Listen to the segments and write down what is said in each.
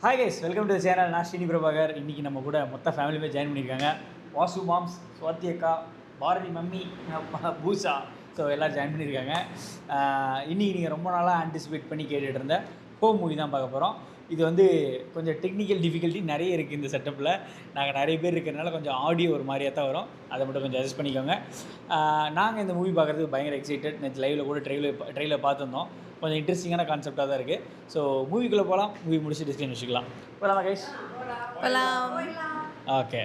Hi guys, welcome to channel. நான் ஸ்ரீனி பிரபாகர். இன்றைக்கி நம்ம கூட மொத்த ஃபேமிலியுமே ஜாயின் பண்ணியிருக்காங்க. வாசு மாம்ஸ், சுவாத்தி அக்கா, பாரதி மம்மி, பூசா, ஸோ எல்லோரும் ஜாயின் பண்ணியிருக்காங்க. இன்றைக்கி நீங்கள் ரொம்ப நாளாக ஆன்டிசிபேட் பண்ணி கேட்டுகிட்டு இருந்த ஹோம் மூவி தான் பார்க்க போகிறோம். இது வந்து கொஞ்சம் டெக்னிக்கல் டிஃபிகல்ட்டி நிறைய இருக்குது இந்த செட்டப்பில். நாங்கள் நிறைய பேர் இருக்கிறதுனால கொஞ்சம் ஆடியோ ஒரு மாதிரியாக தான் வரும். அதை மட்டும் கொஞ்சம் அட்ஜஸ்ட் பண்ணிக்கோங்க. நாங்கள் இந்த மூவி பார்க்குறதுக்கு பயங்கர எக்ஸைட்டட். நேற்று லைவில் கூட ட்ரெயிலர் பார்த்துருந்தோம். கொஞ்சம் இன்ட்ரெஸ்டிங்கான கான்செப்டாக தான் இருக்குது. ஸோ மூவிக்குள்ளே போகலாம். மூவி முடிச்சு டிஸ்கஷன் வச்சுக்கலாம். போகலாமா கைஸ்? ஓகே.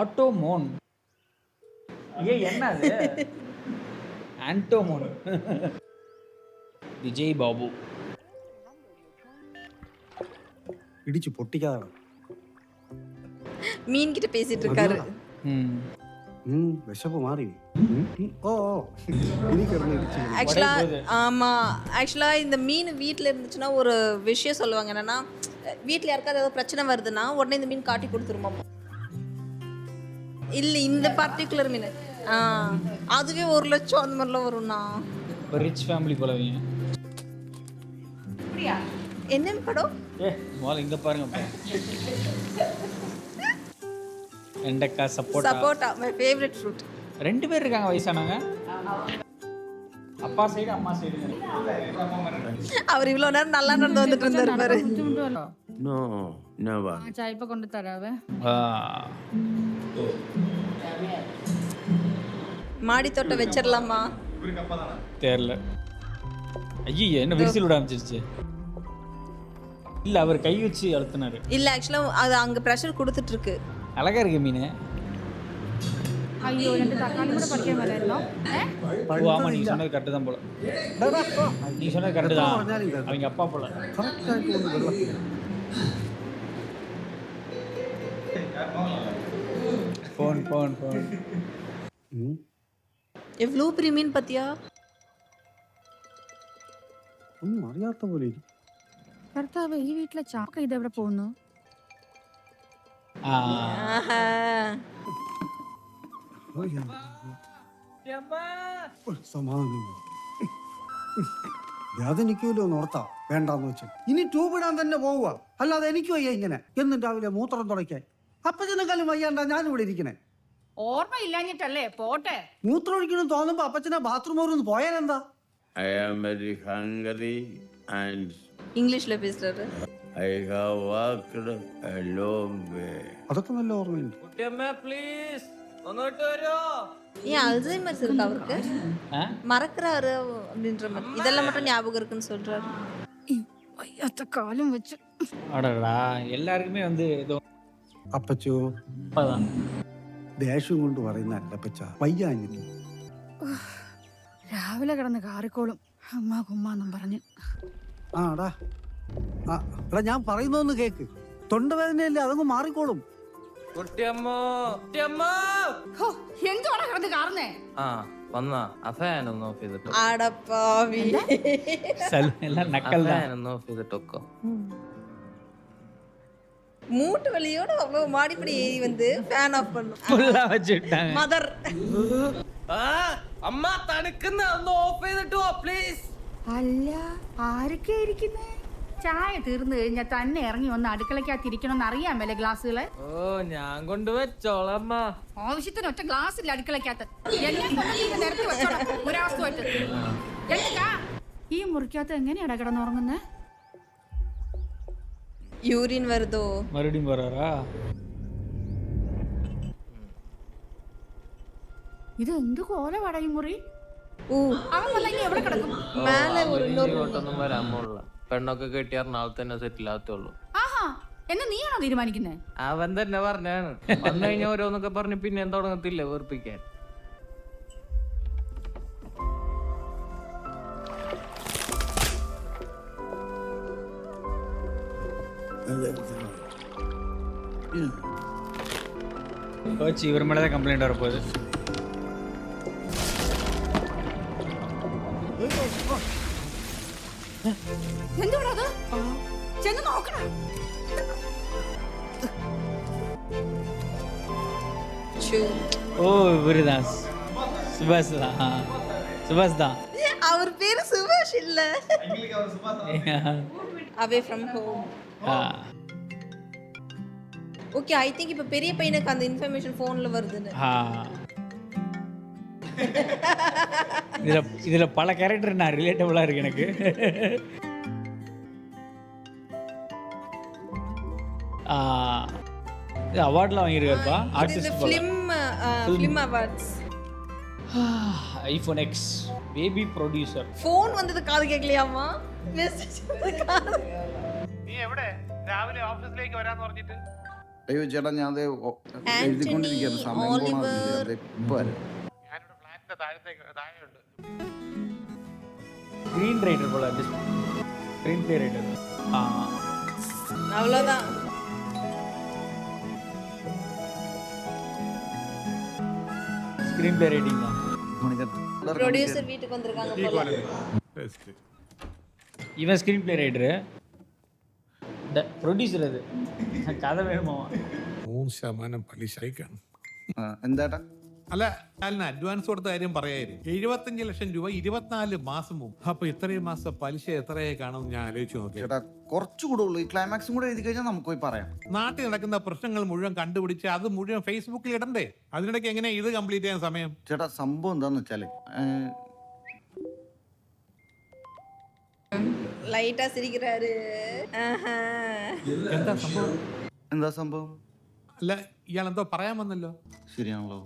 ஆட்டோமோன் என்ன அது? ஆண்டோமோன். விஜய் பாபு இடிச்சு பொட்டிக்காத மீன் கிட்ட பேசிட்டு இருக்காரு. விஷப்பு மாறி ஆக்சுவலா இந்த மீன் வீட்டில் இருந்துச்சுன்னா ஒரு விஷயம் சொல்லுவாங்க. என்னன்னா, வீட்டில் யாருக்காவது ஏதாவது பிரச்சனை வருதுன்னா உடனே இந்த மீன் காட்டி கொடுத்துருமாமா. இல்லை, இந்த பர்டிகுலர் மீன் அதுவே 1 லட்சம் அந்த மாதிரிலாம் வரும்ண்ணா. ரிச் ஃபேமிலி போலவே. என்ன படம்? இங்கே பாருங்க. வெண்டைக்காய், சப்போட்டா மை ஃபேவரட் ஃப்ரூட். 2 பேர் இருக்காங்க வயசானவங்க. அப்பா சைடு அம்மா சைடு. அவர் இவ்வளோ நேரம் நல்லா நடந்து வந்துட்டு இருந்தாரு பாரு. No never. சாய்ப்ப கொண்டு தராவ. மாடி தோட்டம் வச்சிடலாமா? தெரியல. ஐயோ, என்ன விரிசல் விட ஆரம்பிச்சிருச்சு. இல்லை, அவர் கை வச்சு அழுத்தினாரு. இல்லை, ஆக்சுவலாக அது அங்கே ப்ரெஷர் கொடுத்துட்டு இருக்கு. அழகா இருக்கு மீன். ஐயோ, 2 தக்காளி கூட பறிக்க மேல இருந்தோம். ஆமா, நீங்க சொன்னது கரெக்ட் தான் போல. நீங்க சொன்னது கரெக்ட் தான். அவங்க அப்பா போல. போன் எவ்வளோ பெரிய மீன் பத்தியா? അറിയാത്ത പോലെ ഭർത്താവ് ഈ വീട്ടിലെ ചാക്ക ഇതെവിടെ പോകുന്നു? വേദനിക്കൂലോ ഓർത്താ വേണ്ടാന്ന് വെച്ചു. ഇനി ട്യൂബ് ഇടാൻ തന്നെ പോവുക. അല്ലാതെ എനിക്ക് വയ്യ ഇങ്ങനെ എന്നും രാവിലെ മൂത്രം തുടയ്ക്കാൻ. അപ്പച്ചനെക്കാളും വയ്യാണ്ടാ ഞാൻ ഇവിടെ ഇരിക്കണേ. ഓർമ്മയില്ലാഞ്ഞിട്ടല്ലേ? പോട്ടെ. മൂത്രം ഒഴിക്കണം തോന്നുമ്പോ അപ്പച്ചനെ ബാത്റൂം ഒന്ന് പോയാലെന്താ? I am very hungry and ഇംഗ്ലീഷിലെ പേசுறாரு. I have walked a long way. അതൊക്കെ നല്ല ഓർമ്മയുണ്ട്. പ്ലീസ് ഒന്നോട്ട് വരോ? அல்சைமர்ஸ் இருக்கு அவருக்கு. மறக்கிறாரு அப்படின்ற மாதிரி. இதெல்லாம் மட்டும் ஞாபகம் இருக்குன்னு சொல்றாரு. വയ്യാത്ത കാലം വെച്ച്. அடடா, எல்லாருக்குமே வந்து ஏதோ അപ്പച്ചോ அப்பதான் ദേഷ്യം കൊണ്ട് പറയുന്ന അപ്പച്ച വയ്യാഞ്ഞിട്ട്. രാവിലെ കിടന്ന് കാറിക്കോളും അമ്മ കുമ്മാന്നും പറഞ്ഞ്. ആടാ എടാ, ഞാൻ പറയുന്നൊന്ന് കേക്ക്. തൊണ്ടവേദനയല്ലേ, അതങ്ങ് മാറിക്കോളും. എന്തുവാണ് കിടന്ന് കാർന്നേ? വന്നാ ആ ഫാൻ ഒന്ന് ഓഫ് ചെയ്തിട്ട്. அடப்பாவி. எல்லாம் நக்கல் தான். ഫാൻ ഒന്ന് ഓഫ് ചെയ്തിട്ടൊക്കെ. மூட்டு வலியோட அவ்வளவு மாடிப்படி ஏறி வந்து ஃபேன் ஆஃப் பண்ணும். ஃபுல்லா வச்சிட்டாங்க. மதர். അമ്മ തണുക്കുന്ന ഒന്ന് ഓഫ് ചെയ്തിട്ട് പോ പ്ലീസ്. അല്ല, ആരൊക്കെ ഇരിക്കുന്നേ? ചായ തീർന്നു കഴിഞ്ഞാൽ തന്നെ ഇറങ്ങി വന്ന് അടുക്കളക്കകത്തിരിക്കണമെന്ന് അറിയാമല്ലേ ഗ്ലാസ്സുകളെ? ഓ, ഞാൻ കൊണ്ടുവച്ചോളാം അമ്മ. ആവശ്യത്തിന് ഒറ്റ ഗ്ലാസ് ഇല്ല അടുക്കളക്കകത്ത്. നിരത്തി വെച്ചോളാം ഒരാവസ്ഥയായിട്ട്. ഈ മുറിക്കകത്ത് എങ്ങനെയാടാ കിടന്നുറങ്ങുന്നേ? யூரின் வருதோ? மறுபடியும் போறாரா? ഇത് എന്ത് കോലവാടാ ഈ മുറി? അവൻ വന്നെങ്കിൽ എവിടെ കിടക്കും? மேலே ஒரு ഇങ്ങോട്ടൊന്നും വരാൻ പോലുള്ള പെണ്ണൊക്കെ കെട്ടിയാൽ നാളെ തന്നെ സെറ്റിൽ ആകത്തുള്ളൂ. ആഹാ, എന്നെ നീയാണോ തീരുമാനിക്കുന്നേ? അവൻ തന്നെ പറഞ്ഞാണ്. വന്നു കഴിഞ്ഞാൽ ഓരോന്നൊക്കെ പറഞ്ഞ് പിന്നെ തുടങ്ങത്തില്ല വെറുപ്പിക്കാൻ. கோச் இவர் மேலே தான் கம்ப்ளைண்ட் வரப்போகுது. എന്തുവാടാ അത്? ചെന്ന് നോക്കണം. ஓ, இவர் தான் சுபாஷ் தான். சுபாஷ் தான். அவர் பேரு சுபாஷ் இல்ல. Away from home. Okay, I think இப்போ பெரிய பையனுக்கு அந்த இன்ஃபர்மேஷன் ஃபோன்ல வருதுன்னு. இதுல பல கேரக்டர் நான் ரிலேட்டபிளா இருக்கு எனக்கு. இது அவார்ட்லாம் வாங்கியிருக்காருப்பா. இது artist film awards. IPhone X baby producer. Phone വന്നത് കാത് കേൾക്കலையாமா? മെസ്സേജ് കാത്. നീ എവിടെ രാവിലെ ഓഫീസിലേക്ക് വരാന്ന് പറഞ്ഞിട്ട്? അയ്യോ ചേട്ടാ ഞാൻ എഴുതിക്കൊണ്ടിരിക്കുകയാണ്. സമയം പോണത് ഇപ്പൊ വരാം. ഞാനിവിടെ ഫ്ലാറ്റിന്റെ താഴെയുണ്ട്. ஸ்க்ரீன் ரைட்டர் போல, ஸ்க்ரீன் ப்ளே ரைட்டர். அவ்வளோதான். ஸ்க்ரீன் ப்ளே ரைட்டிங் தான். ப்ரொடியூசர் வீட்டுக்கு வந்திருக்காங்க போல. இவன் ஸ்க்ரீன் ப்ளே ரைட்டரு, ப்ரொடியூசர். அது കഥ വേണമോ? 3% പലിശയ്ക്കാണ്. എന്താട്ടാ? അല്ല, അതിന് അഡ്വാൻസ് കൊടുത്ത കാര്യം പറയായിരുന്നു. 75 ലക്ഷം രൂപ 24 മാസം മുമ്പ്. അപ്പൊ ഇത്രയും മാസം പലിശ എത്രയായി കാണും ഞാൻ ആലോചിച്ച് നോക്കി. ചേട്ടാ കുറച്ചുകൂടെ ഉള്ളൂ. ഈ ക്ലൈമാക്സും കൂടെ എഴുതി കഴിഞ്ഞാൽ നമുക്ക് പോയി പറയാം. നാട്ടിൽ നടക്കുന്ന പ്രശ്നങ്ങൾ മുഴുവൻ കണ്ടുപിടിച്ച് അത് മുഴുവൻ ഫേസ്ബുക്കിൽ ഇടണ്ടേ? അതിനിടയ്ക്ക് എങ്ങനെ ഇത് കംപ്ലീറ്റ് ചെയ്യാൻ സമയം? ചേട്ടാ സംഭവം എന്താന്ന് വെച്ചാല് லைட்டா சிரிக்கிறாரு. എന്താ സംഭവം? അല്ല, ഇയാൾ എന്തോ പറയാൻ വന്നല്ലോ. ശരിയാണല്ലോ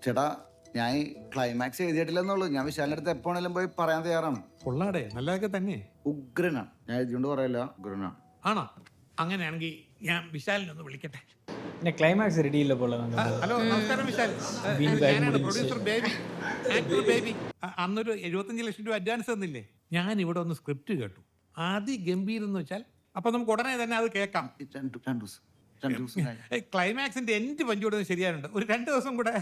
ചേട്ടാ. ഞാൻ ക്ലൈമാക്സ് എഴുതിയിട്ടില്ലെന്നുള്ളൂ. ഞാൻ വിശാലിന്റെ അടുത്ത് എപ്പോഴെങ്കിലും പോയി പറയാൻ തയ്യാറാണ്. കൊള്ളാടെ, നല്ലതൊക്കെ തന്നെ. ഉഗ്രനാണ്. ഞാൻ എഴുതിയോണ്ട് പറയല്ല, ഉഗ്രനാണ്. ആണോ? അങ്ങനെയാണെങ്കിൽ ഞാൻ വിശാലിനെ ഒന്ന് വിളിക്കട്ടെ. പിന്നെ ക്ലൈമാക്സ് റെഡി ഇല്ല പോലെ. ഹലോ, നമസ്കാരം വിശാൽ. ഞാനാണ് പ്രൊഡ്യൂസർ ബേബി, ആക്ടർ ബേബി. അന്നൊരു 75 ലക്ഷം രൂപ അഡ്വാൻസ് തന്നില്ലേ? ഞാൻ ഇവിടെ ഒന്ന് സ്ക്രിപ്റ്റ് കേട്ടു. അതിഗംഭീരം എന്ന് വെച്ചാൽ അപ്പൊ നമുക്ക് ഉടനെ തന്നെ അത് കേൾക്കാം. രണ്ട് ദിവസം ക്ലൈമാക്സിന്റെ എൻഡ് പഞ്ചുകൂടെ ശരിയാനുണ്ട്. ഒരു 2 ദിവസം കൂടെ.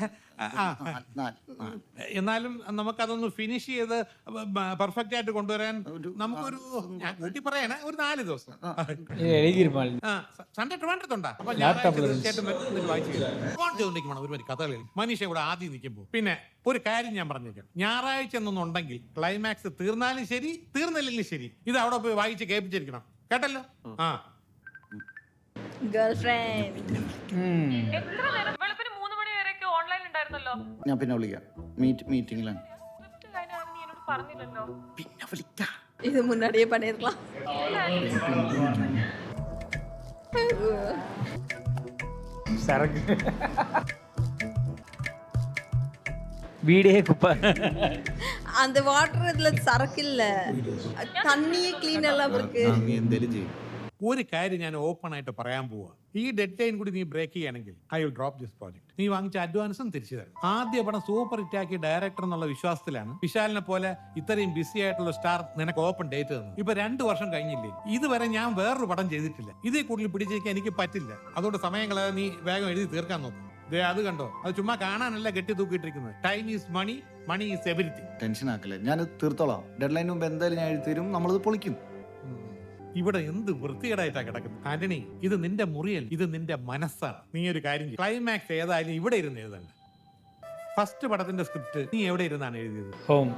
എന്നാലും നമുക്കതൊന്ന് ഫിനിഷ് ചെയ്ത് പെർഫെക്റ്റ് ആയിട്ട് കൊണ്ടുവരാൻ നമുക്കൊരു, ഞാൻ കൂട്ടി പറയണേ, ഒരു 4 ദിവസം. സൺഡേ ട്രിവാൻഡ്രത്തുണ്ടാ? അപ്പൊ വായിച്ചു ഒരു കഥകളി മനീഷ ഇവിടെ ആദ്യം നിൽക്കുമ്പോൾ. പിന്നെ ഒരു കാര്യം ഞാൻ പറഞ്ഞേക്കാം, ഞായറാഴ്ച എന്നൊന്നുണ്ടെങ്കിൽ ക്ലൈമാക്സ് തീർന്നാലും ശരി, തീർന്നില്ലെങ്കിലും ശരി, ഇത് അവിടെ പോയി വായിച്ച് കേൾപ്പിച്ചിരിക്കണം. കേട്ടല്ലോ? ആ, ഗേൾഫ്രണ്ട്. ഞാൻ പിന്നെ വിളിക്കാം. മീറ്റിംഗിലാണ്. പിന്നെ വിളിക്കാം. இது முன்னாடியே பண்ணிருக்கலாம். சரக்கு வீடே குப்பை. அந்த வாட்டர் இதுல சரக்கு இல்ல, தண்ணியே கிளீன் எல்லாம் இருக்கு. എന്തേലും ചെയ്യും. ഒരു കാര്യം ഞാൻ ഓപ്പൺ ആയിട്ട് പറയാൻ പോവാ. ഈ ഡെഡ് ലൈൻ കൂടി നീ ബ്രേക്ക് ചെയ്യുകയാണെങ്കിൽ I will drop this project. നീ വാങ്ങിച്ച അഡ്വാൻസും തിരിച്ചു തരും. ആദ്യ പടം സൂപ്പർ ഹിറ്റാക്കി ഡയറക്ടർ എന്നുള്ള വിശ്വാസത്തിലാണ് വിശാലിനെ പോലെ ഇത്രയും ബിസി ആയിട്ടുള്ള സ്റ്റാർ നിനക്ക് ഓപ്പൺ ഡേറ്റ് തന്നു. ഇപ്പൊ 2 വർഷം കഴിഞ്ഞില്ലേ? ഇതുവരെ ഞാൻ വേറൊരു പടം ചെയ്തിട്ടില്ല. ഇതേ കൂടുതൽ പിടിച്ചേക്കാൻ എനിക്ക് പറ്റില്ല. അതുകൊണ്ട് സമയങ്ങളെ നീ വേഗം എഴുതി തീർക്കാൻ നോക്കും. അത് കണ്ടോ? അത് ചുമ്മാ കാണാനല്ല കെട്ടി തൂക്കിയിട്ടിരിക്കുന്നത്. Time is money, money is everything. Tension ആക്കല്ലേ, ഞാൻ തീർത്തോളാം. ഡെഡ് ലൈന് മുമ്പ് എന്തായാലും ഞാൻ എഴുതി തരും. നമ്മളത് പൊളിക്കും. ഇവിടെ എന്ത് വൃത്തികേടായിട്ടാ കിടക്കുന്നത് ആന്റണി. ഇത് നിന്റെ മുറിയല്ല, ഇത് നിന്റെ മനസ്സാണ്. നീ ഒരു കാര്യം ചെയ്യ്, ക്ലൈമാക്സ് ഏതായാലും ഇവിടെ ഇരുന്ന് എഴുതല്ല. ഫസ്റ്റ് പടത്തിന്റെ സ്ക്രിപ്റ്റ് നീ എവിടെ ഇരുന്നാണ് എഴുതിയത്? ஹோம்.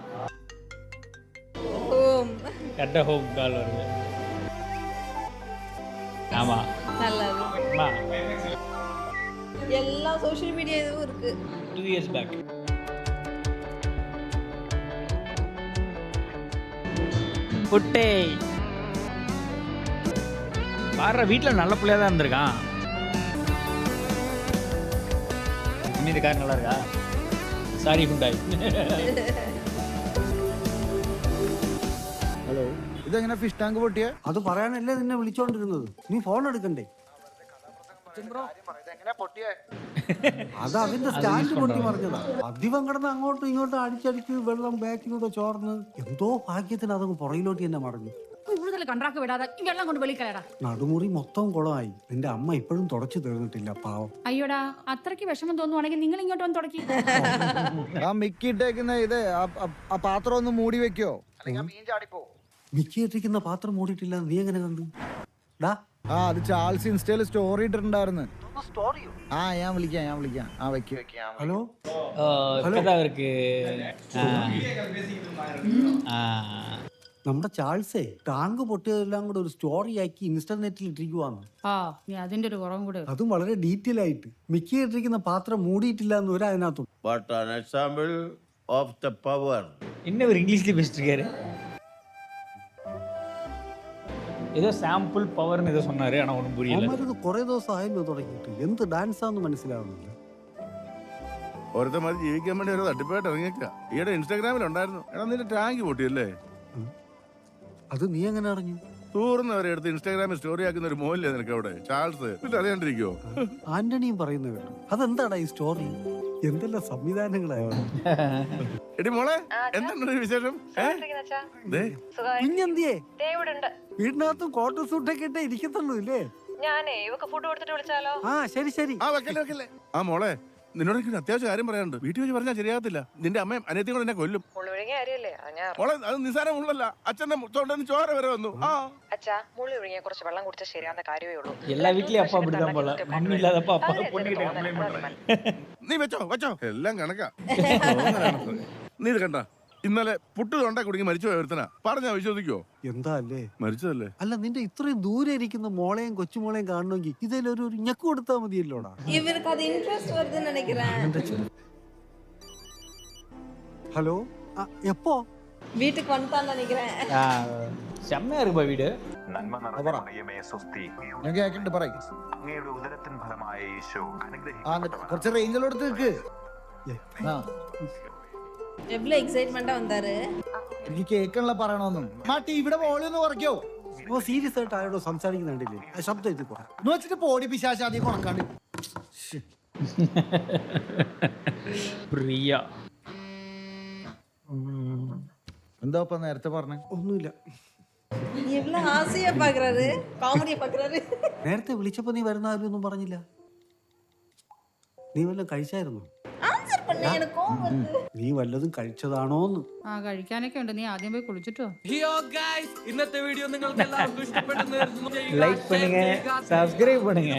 ஹோம். கரெக்டாக ஹோம் கால் வருது. ஆமாம். நல்லது. அம்மா எல்லா சோஷியல் மீடியா இதுவும் இருக்கு. 2 years back. குட்டே பாரு, வீட்டில் நல்ல பிள்ளையா தான் இருந்திருக்கான். இந்த கார் நல்லா இருக்கா? சாரி குண்டாய். ഹലോ, ഇതെങ്ങനെ ഫിഷ് ടാങ്ക് പൊട്ടിയേ? അത് പറയാനല്ലേ നിന്നെ വിളിച്ചോണ്ടിരുന്നത്. നീ ഫോൺ എടുക്കണ്ടേ? അത് അതിന്റെ സ്റ്റാൻഡ് പൊട്ടി മറിഞ്ഞതാ. അധികം കിടന്ന് അങ്ങോട്ടും ഇങ്ങോട്ടും അടിച്ചടിച്ച് വെള്ളം ബാക്കിലൂടെ ചോർന്ന് എന്തോ ഭാഗ്യത്തിന് അതങ്ങ് പുറയിലോട്ട് തന്നെ മറിഞ്ഞു. കൂടുതൽ കണ്ടാക്ക് വിടാതെ ഈ വെള്ളം കൊണ്ട് വെളിക്കളയടാ. നടുമുറി മൊത്തം കുളമായി. നിന്റെ അമ്മ ഇപ്പോഴും തുടച്ചു തീർന്നിട്ടില്ല, പാവം. അയ്യോടാ, അത്രയ്ക്ക് വിഷമം തോന്നുവാണെങ്കിൽ നിങ്ങൾ ഇങ്ങോട്ട് വന്ന് തുടക്കി. ആ മിക്കിട്ടേക്കുന്ന ഇത് ആ പാത്രം ഒന്ന് മൂടി വെക്കോ, അല്ലെങ്കിൽ മീൻ ചാടിപ്പോ. മിക്കി ഇട്ടിരിക്കുന്ന പാത്രം മൂടിയിട്ടില്ല, നീ എങ്ങനെ കണ്ടു? ഡാ, ആ അത് ചാൾസ് ഇൻസ്റ്റയിൽ സ്റ്റോറി ഇട്ടിട്ടുണ്ടായിരുന്നു. ആ ഞാൻ വിളിക്കാം. ആ വെക്കാം. ഹലോ இப்பதான் அவருக்கு നമ്മുടെ ചാൾസേ ടാങ്ക് പൊട്ടിയതെല്ലാം കൂടെ ഒരു സ്റ്റോറി ആക്കി ഇന്റർനെറ്റിൽ ഇട്ടിരിക്കുവാന്ന്. ആ നീ അതിന്റെ ഒരു കുറവും കൂടെ. അതും വളരെ ഡീറ്റെയിൽ ആയിട്ട്. മിക്ക ഇട്ടിരിക്കുന്ന പാത്രം മൂടിയിട്ടില്ല എന്ന് വരെ അതിനകത്തുണ്ട്. But an example of the power. என்ன ஒரு இங்கிலீஷ்ல பேசிட்டு இருக்காரு. ஏதோ சாம்பிள் பவர்னு ஏதோ சொன்னாரு, ஆனா ஒன்றும் புரியல. അവന്മാരത് കുറെ ദിവസം ആയല്ലോ തുടങ്ങിയിട്ട്. എന്ത് ഡാൻസാന്ന് മനസ്സിലാവുന്നില്ല. ഓരോരുത്തർ മതി ജീവിക്കാൻ വേണ്ടി ഒരു തട്ടിപ്പായിട്ട് ഇറങ്ങിയേക്ക. ഈയിടെ ഇൻസ്റ്റാഗ്രാമിൽ ഉണ്ടായിരുന്നു. എടാ നിന്റെ ടാങ്ക് പൊട്ടിയല്ലേ? അത് നീ എങ്ങനെ അറിഞ്ഞു? തൂർന്നവരെ എടുത്ത് ഇൻസ്റ്റാഗ്രാമിൽ സ്റ്റോറി ആക്കുന്ന ഒരു മോഹല്ലേ നിനക്ക് അവിടെ ചാൾസ്? പിന്നെ അറിയാണ്ടിരിക്കോ? ആന്റണിയും പറയുന്നത് കേട്ടു. അതെന്താടാ ഈ സ്റ്റോറി? എന്തെല്ലാം സംവിധാനങ്ങളായോ? എടി മോളെ എന്താണ് വിശേഷം? കുഞ്ഞെന്തിയേ? വീടിനകത്തും കോട്ടൺ സൂട്ടൊക്കെ ഇട്ടേ ഇരിക്കത്തുള്ളൂ ഇല്ലേ? ആ ശരി. ആ വെക്കല്ലേ. ആ മോളെ നിന്നോട് എനിക്ക് അത്യാവശ്യം കാര്യം പറയാനുണ്ട്. വീട്ടിൽ വെച്ച് പറഞ്ഞാൽ ശരിയാകത്തില്ല. നിന്റെ അമ്മയും അനിയത്തിയും കൂടെ എന്നെ കൊല്ലും. മോളെ അത് നിസ്സാരം ഉള്ളല്ല. അച്ഛന്റെ തൊണ്ടെന്ന് ചോര വരെ വന്നു. ആ எல்லா வீட்லயும் அப்பா அப்படிதான் போல. மம்மி இல்லாதப்ப அப்பா பொண்ணுகிட்ட கம்ப்ளைண்ட் பண்றாங்க. നീ വെച്ചോ എല്ലാം കണക്കാ. നീ ഇത് കണ്ട ഇന്നലെ പുട്ട് തൊണ്ട കുടുങ്ങി മരിച്ചു പോയ ഒരുത്തനാ. പറഞ്ഞാ വിശ്വസിക്കോ? എന്താ അല്ലേ? മരിച്ചതല്ലേ? അല്ല നിന്റെ ഇത്രയും ദൂരെ ഇരിക്കുന്ന മോളെയും കൊച്ചുമോളെയും കാണണമെങ്കിൽ ഇതിലൊരു ഞെക്ക് കൊടുത്താൽ മതിയല്ലോടാ. இவருக்கு அது இன்ட்ரெஸ்ட் வருதுன்னு நினைக்கிறேன். ഹലോ എപ്പോ? வீட்டுக்கு வந்துட்டான்னு நினைக்கிறேன். செம்மையா இருக்குப்பா வீடு. ഞാൻ കേൾക്കുന്നുണ്ട് പറയും. കുറച്ച് റേഞ്ചിലോടുത്ത് നിൽക്ക്. ആ எவ்வளோ எக்ஸைட்மெண்ட்டாக வந்தாரு. എനിക്ക് കേൾക്കണല്ലോ പറയണമെന്നും. മാറ്റി ഇവിടെ മോളിൽ ഒന്ന് കുറയ്ക്കോ? ഓ സീരിയസ് ആയിട്ട് ആരോടോ സംസാരിക്കുന്നുണ്ടില്ലേ? ആ ശബ്ദം ഇത് കുറ എന്ന് വെച്ചിട്ട് പോടി പിശാചാതി കൊണക്കാണ്ട്. பிரியா എന്താ ഇപ്പൊ നേരത്തെ പറഞ്ഞ? ഒന്നുമില്ല. எவ்வளோ ஆசையாக பார்க்குறாரு, காமெடியை பார்க்குறாரு. നേരത്തെ വിളിച്ചപ്പോ നീ വരുന്ന ആരും ഒന്നും പറഞ്ഞില്ല. നീ വല്ലതും കഴിച്ചായിരുന്നു? ஆன்சர் பண்ணு, எனக்கு கோவம் வருது. നീ വല്ലതും കഴിച്ചതാണോന്ന്? ആ കഴിക്കാനൊക്കെ ഉണ്ട്. നീ ആദ്യം പോയി കുളിച്ചിട്ടോ. ഇന്നത്തെ വീഡിയോ നിങ്ങൾക്ക് എല്ലാവർക്കും ഇഷ്ടപ്പെട്ടെന്ന് കരുതുന്നു. லைக் பண்ணுங்க, சப்ஸ்கிரைப் பண்ணுங்க.